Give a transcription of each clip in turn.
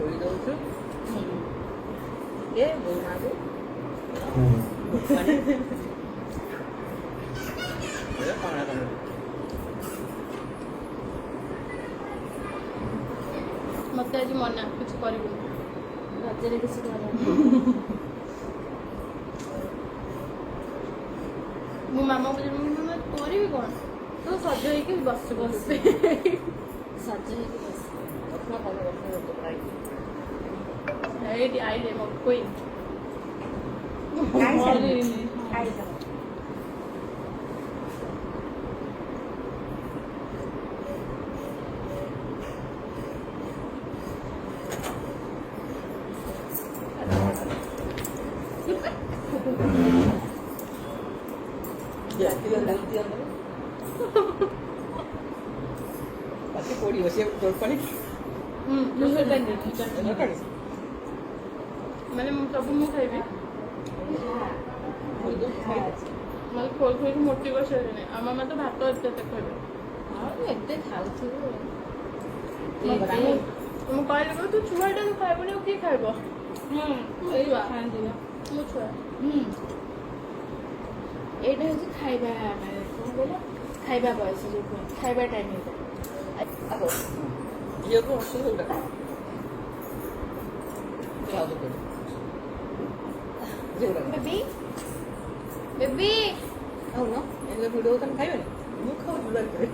ଧୋଇ ଦଉଛୁ ଏ ବୋଉ ମାକୁ କମଳା କମଳା ମତେ ଆଜି ମନା କିଛି କରିବୁନି ରଜରେ କିଛି କରନି। ମୋ ମାମା ପଚାରିବ କରିବି କ'ଣ ତୁ ସଜ ହେଇକି ବସୁ ବସେ ସଜ ହେଇକି ବସ। ରତ୍ନ କଣ ରତ୍ନ ଏଇଠି ଆଇଲେ ମୋ କୋଇ ଖାଇସାରିଲି। ଖାଇସାରିଲି। ପାଟି ପୋଡ଼ିବ ସିଏ ତୋର ପାଣି ମାନେ ସବୁ ମୁଁ ଖାଇବି ମାନେ ଖୋଲ ଖୋଲିକି ମୋଟି ବସାଇଲେଣି ଆମ ମାମା ତ ଭାତ ଏତେ ଖାଇବେ ଆଉ ଏତେ ଖାଉଥିବୁ। ମୁଁ କହିଲି ତୁ ଛୁଆଟା ତୁ ଖାଇବୁନି ଆଉ କିଏ ଖାଇବ ଏଇ ଖାଆନ୍ତି ବା। ମୋ ଛୁଆ ଏଇଟା ହେଉଛି ଖାଇବା ମାନେ କ'ଣ କହିଲ ଖାଇବା ବୟସ ଯେଉଁ କୁହନ୍ତି ଖାଇବା ଟାଇମ୍ ଏଇଟା। ଝିଅକୁ ଅସୁବିଧା ଗୁଡ଼ାକ ବେବି ବେବି ଖାଉନ ଏମିତି ଭିଡ଼ିଓ ତମେ ଖାଇବେନି ମୁଁ ଖାଉଛି ବାରି କରି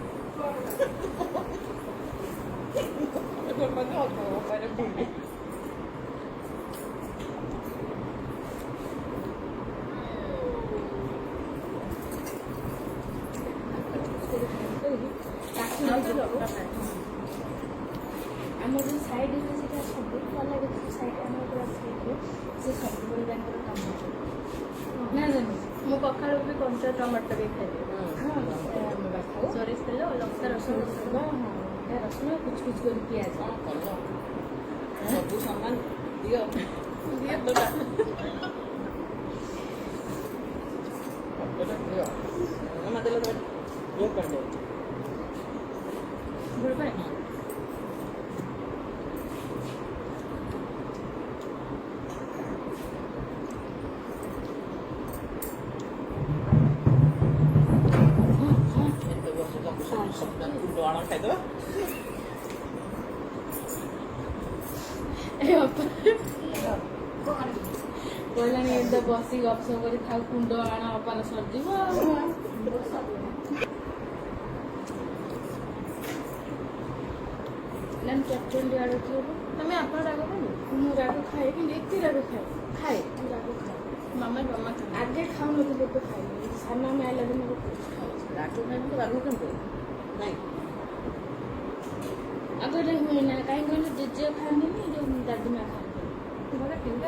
ଆମର ଯେଉଁ ସାଇଡ଼୍ ସେଟା ସବୁ ଭଲ ଲାଗେ ସାଇଡ଼୍ ଆମର ପୁରା ସାଇଡ଼୍ରେ ସେ ସବୁବେଳେ ତାଙ୍କର କାମ ନା ଜାଣି ମୁଁ ପଖାଳ ବି କଞ୍ଚା ଟମାଟୋ ବି ଖାଇବି ଆମେ ବା ଖାଉ ସୋରିଷ ତେଲ ଲଙ୍କା ରସୁଣ ରସୁଣ କୁଚ କୁଚ କରି ପିଆଜ କ'ଣ କଲ ସବୁ ସମାନ ଦିଅ ଦିଅ ମାମା ଦେଲେ ତମେ ବହୁତ ପାଣି ଦେବ ଗୁଡ଼ ପାଣି କୁଣ୍ଡ ଆଣ ଖାଇଦେବା କହିଲାଣି ଏମିତି ବସି ଗପସପ କରି ଖାଉ କୁଣ୍ଡ ଆଣ ଅପାର ସରିଯିବ ଚଟଚଣ୍ଡି ଆଡ଼ୁ ଥିବ ତମେ ଆପଣ ରାଗ ଖାଇବେ ମୁଁ ରାଗ ଖାଏ କିନ୍ତୁ ଏତେ ରାଗ ଖାଏ ମୁଁ ରାଗ ଖାଏ ମାମା ଜମା ଆଗେ ଖାଉନଥିଲି ଏବେ ଖାଇଲି ସାନ ଆମେ ଆଇଲା ଦିନ ଖାଉଛି ରାଗ ଖାଇବି ତ ରାଗ କେମିତି ନାଇଁ ଆଗରେ ହୁଏନା କାହିଁକି କହିଲେ ଜେଜେ ଖାଆନ୍ତିନି ଯେଉଁ ଦାଦିମା ଖାଆନ୍ତି ଘରେ କେମିତି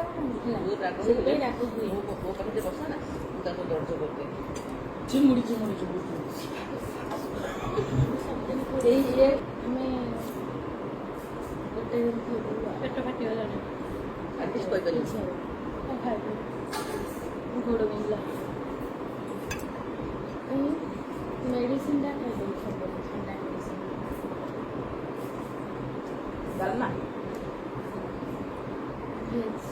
ରାଗ ସେଥିପାଇଁ ରାଗ ହୁଏ ମୋ ପାଖରେ ବସା ନା ମୁଁ ତାକୁ ଦର୍ଜ କରିଦିଏ ଚିମୁଡ଼ି ସେଇ ଇଏ ଆମେ ଗୋଟେ ଦିନ ଖାଇଦେବୁ ପେଟ କାଟିଗଲାଣି ଆଉ କିଛି କହିପାରିବି ଖାଇବୁ ଗୋଡ଼ ବିନ୍ଧିଲା ମେଡ଼ିସିନଟା ଖାଇଦେବୁ ସବୁବେଳେ ଥଣ୍ଡା ମେଡ଼ିସିନ ଡାଲମା ଭେଜ୍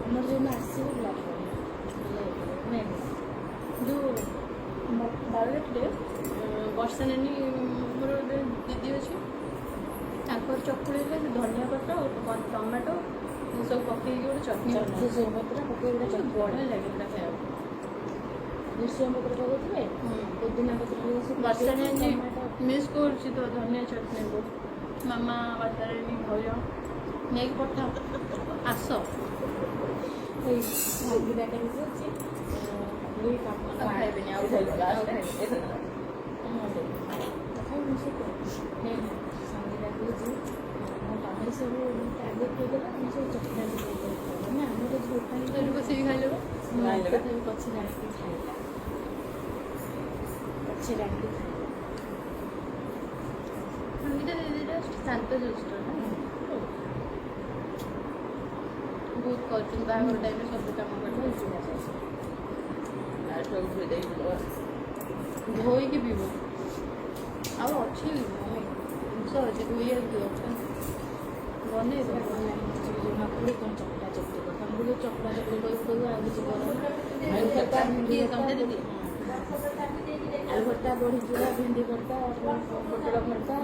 ଆମର ଯେଉଁ ଆସିବ ବ୍ଲାକ୍ ଯେଉଁ ବାରଲେଟରେ ବର୍ଷା ନାନୀ ମୋର ଗୋଟେ ଦିଦି ଅଛି ତାଙ୍କର ଚକୁଳିରେ ସେ ଧନିଆ ପତ୍ର ଟମାଟୋ ସବୁ ପକେଇକି ଗୋଟେ ଚଟଣି ଭୃଷଙ୍ଗ ପତ୍ର ପକେଇ ଗୋଟେ ଚଟଣି ବଢ଼ିଆ ଲାଗେ ସେଟା ଖାଇବାକୁ ଭୃଷଙ୍ଗ ପତ୍ର ପକାଉଥିବେ ପୁଦିନା ପତ୍ର ବର୍ଷା ନାନୀ ମିସ୍ କରୁଛି ତ ଧନିଆ ଚଟଣିକୁ ମାମା ବାର୍ତ୍ତାରେ ଭାଉଜ ନେଇକି ପଠାଅ ଆସ ଏଇ ଭାଗିଟା କରିକି ଅଛି ଖାଇବେନି ଆଉ ଖାଇବେନି ଆଉ ଖାଇବେନି ସଙ୍ଗୀତା କହୁଛି ତମେ ସବୁ ଆଗେ ଖାଇଦେଲା ତମେ ସବୁ ଚଟଣା ନା ଆମର ଝୋଳ ପାଣି ବସିକି ଖାଇଲେ ପଛରେ ଆସିକି ଖାଇଲା ପଛରେ ଆସିକି ଖାଇଲା ସଙ୍ଗୀତା ଦିଦିଟା ଶାନ୍ତ ସୁଷ୍ଟ ନା ବହୁତ କରୁଛନ୍ତି ବାହାଘର ଟାଇମ୍ରେ ସବୁ କାମ ଧୋଇ ଦେଇକି ଧୋଇକି ପିଇବ। ଆଉ ଅଛି ଜିନିଷ ଅଛି ଧୋଇବାକୁ ଅଛନ୍ତି ବନେଇ ଦେବ। ନକୁଳି କ'ଣ ଚକଟା ଚକଟି କର ତମକୁ ଯେଉଁ ଚକଟା ଚକଟି କହିବୁ ଆଉ କିଛି କର ଆଳୁ ଭର୍ତ୍ତା କିଏ ତମେ ଦିଦି ଆଳୁ ଭର୍ତ୍ତା ବଢ଼ି ଚୁରା ଭେଣ୍ଡି ଭର୍ତ୍ତା ପୋଟଳ ଭର୍ତ୍ତା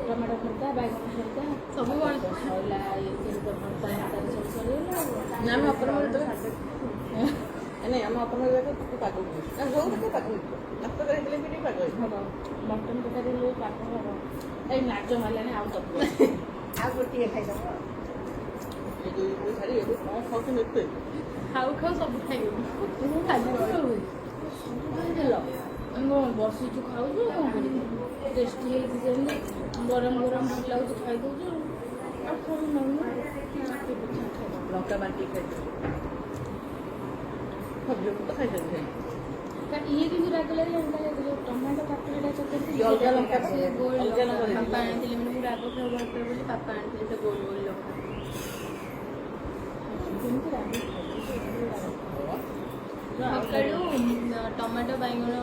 ଟମାଟୋ ଭର୍ତ୍ତା ବାଇଗଣ ଭର୍ତ୍ତା ସବୁ ସରିଲା ଇଏ ଭର୍ତ୍ତା ଭର୍ତ୍ତାରେ ସବୁ ସରିଗଲା ନା ଆମେ ଅପର ନାଇଁ ଆମେ ଅପର ତାକୁ ପାଗ ହୁଏ ନା ଯୋଉ ତାକୁ ପାଗ ହେଇଯିବ ନାସ୍ତା ହେଇଥିଲେ ବି ଟିକେ ପାଗ ହେଇଯିବ। ହବ ମଟନ୍ ତରକାରୀ ହେଲେ ପାଗ ହବ। ଏଇ ନାଚ ମାରିଲାଣି ଆଉ ତରକାରୀ ଆଉ ଗୋଟିଏ ଖାଇଦେବ ଏ ଯୋଉ ଛାଡ଼ି ଏବେ କ'ଣ ଖାଉଛନ୍ତି ଏତେ ଖାଉ ଖାଉ ସବୁ ଖାଇବୁ ଖାଲି ଦେଲ ଆମେ କ'ଣ ବସିଛୁ ଖାଉଛୁ କ'ଣ କରିବୁ ଟେଷ୍ଟି ହେଇଛି ଯେମିତି ଗରମ ଗରମ ଭଲ ଲାଗୁଛି ଖାଇଦେଉଛୁ ଆଉ କ'ଣ ନଉନୁ ଲଙ୍କା ବାଟି ଖାଇଦେବେ ସବଜିକୁ ତ ଖାଇଦେବେ ଇଏ କିନ୍ତୁ ରାଗଲାରେ ଯେଉଁ ଟମାଟୋ କାକୁଡ଼ିଟା ଚକଟି ଅଲଗା ଲଙ୍କା ସେ ଗୋଲ ଅଲଗା ଲଙ୍କା ଲଙ୍କା ବାପା ଆଣିଥିଲେ ମାନେ ମୁଁ ରାଗ ଖାଇବାକୁ ଭଲ ପାଏ ବୋଲି ବାପା ଆଣିଥିଲେ ସେ ଗୋଲ ଗୋଲ ଲଙ୍କା। କେମିତି ରାଗ ସକାଳୁ ଟମାଟୋ ବାଇଗଣ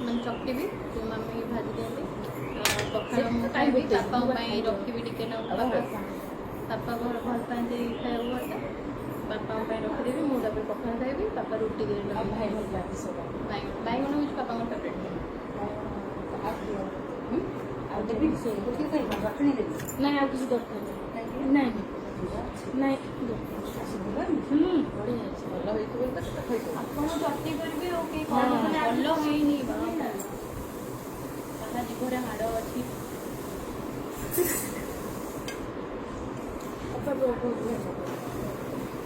ମାନେ ଚକଟିବି ସେ ମାମି ଭାଜି ଦିଅନ୍ତି। ପଖାଳ ମୁଁ ଖାଇବି ବାପାଙ୍କ ପାଇଁ ରଖିବି ଟିକେ ବାପା ଭଲ ପାଆନ୍ତି ଖାଇବାକୁ ଭର୍ତ୍ତା ବାପାଙ୍କ ପାଇଁ ରଖିଦେବି ମୁଁ ତାପରେ ପଖାଳ ଖାଇବି ବାପା ରୁଟି ଦେଇ ଭାଇ ଭଲ ଲାଗେ ସବୁ ବାଇଗଣ ହେଉଛି ବାପାଙ୍କ ଫେଭରେଟ୍। ଆଉ ଦେବି ସେ ରଖଣି ଦେବି ନାଇଁ ଆଉ କିଛି ଦରକାର ନାଇଁ ନାଇଁ ବଢ଼ିଆ ଅଛି ଭଲ ହେଇଥିବ ତ ସେଟା ଖାଇଦେବେ। ଆପଣ ଚଟନି କରିବେ ଆଉ କେହି ଭଲ ହେଇନି କାହା ଜିଭରେ ହାଡ଼ ଅଛି।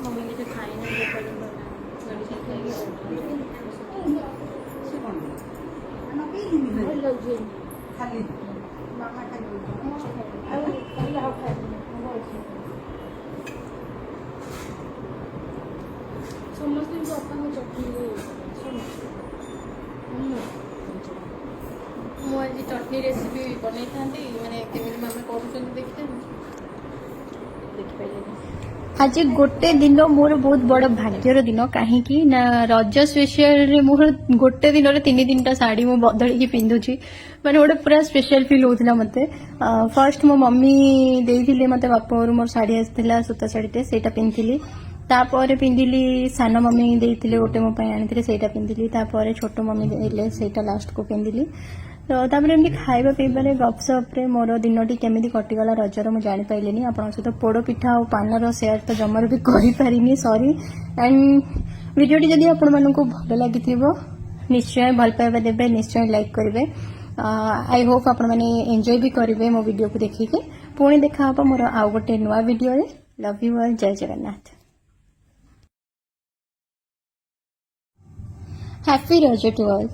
ମମି କିଛି ଖାଇନି ପର୍ଯ୍ୟନ୍ତ ମେଡ଼ିସିନ ଖାଇକି ଭଲ ଲାଗୁଛି ଖାଲି ମାମା ଖାଲି ଆଉ ଖାଲି ଆଉ ଖାଇବି ସମସ୍ତଙ୍କୁ ବାପାଙ୍କ ଚଟଣି ମୁଁ ଆଜି ଚଟନି ରେସିପି ବନେଇଥାନ୍ତି ମାନେ କେମିତି ମାମା କରୁଛନ୍ତି ଦେଖିଥାନ୍ତି ଦେଖିପାରିଲେନି। ଆଜି ଗୋଟେ ଦିନ ମୋର ବହୁତ ବଡ଼ ଭାଗ୍ୟର ଦିନ କାହିଁକି ନା ରଜ ସ୍ପେଶାଲରେ ମୋର ଗୋଟେ ଦିନରେ 3-3ଟା ଶାଢ଼ୀ ମୁଁ ବଦଳିକି ପିନ୍ଧୁଛି ମାନେ ଗୋଟେ ପୁରା ସ୍ପେଶାଲ ଫିଲ୍ ହେଉଥିଲା ମୋତେ। ଫାର୍ଷ୍ଟ ମୋ ମମି ଦେଇଥିଲେ ମୋତେ ବାପ ଘରୁ ମୋର ଶାଢ଼ୀ ଆସିଥିଲା ସୂତା ଶାଢ଼ୀଟେ ସେଇଟା ପିନ୍ଧିଥିଲି। ତାପରେ ପିନ୍ଧିଲି ସାନ ମମି ଦେଇଥିଲେ ଗୋଟେ ମୋ ପାଇଁ ଆଣିଥିଲେ ସେଇଟା ପିନ୍ଧିଲି। ତାପରେ ଛୋଟ ମମି ଦେଲେ ସେଇଟା ଲାଷ୍ଟକୁ ପିନ୍ଧିଲି। ତ ତାପରେ ଏମିତି ଖାଇବା ପିଇବାରେ ଗପସପ୍ରେ ମୋର ଦିନଟି କେମିତି କଟିଗଲା ରଜର ମୁଁ ଜାଣିପାରିଲିନି। ଆପଣଙ୍କ ସହିତ ପୋଡ଼ ପିଠା ଆଉ ପାନର ସେୟାର ତ ଜମାରୁ ବି କରିପାରିନି ସରି। ଆଣ୍ଡ ଭିଡ଼ିଓଟି ଯଦି ଆପଣମାନଙ୍କୁ ଭଲ ଲାଗିଥିବ ନିଶ୍ଚୟ ଭଲ ପାଇବା ଦେବେ ନିଶ୍ଚୟ ଲାଇକ୍ କରିବେ। ଆଇ ହୋପ୍ ଆପଣମାନେ ଏନ୍ଜୟ ବି କରିବେ ମୋ ଭିଡ଼ିଓକୁ ଦେଖିକି। ପୁଣି ଦେଖା ହେବ ମୋର ଆଉ ଗୋଟେ ନୂଆ ଭିଡ଼ିଓରେ। ଲଭ୍ ୟୁ ଅଲ୍ ଜୟ Jagannath. Happy Raja to all.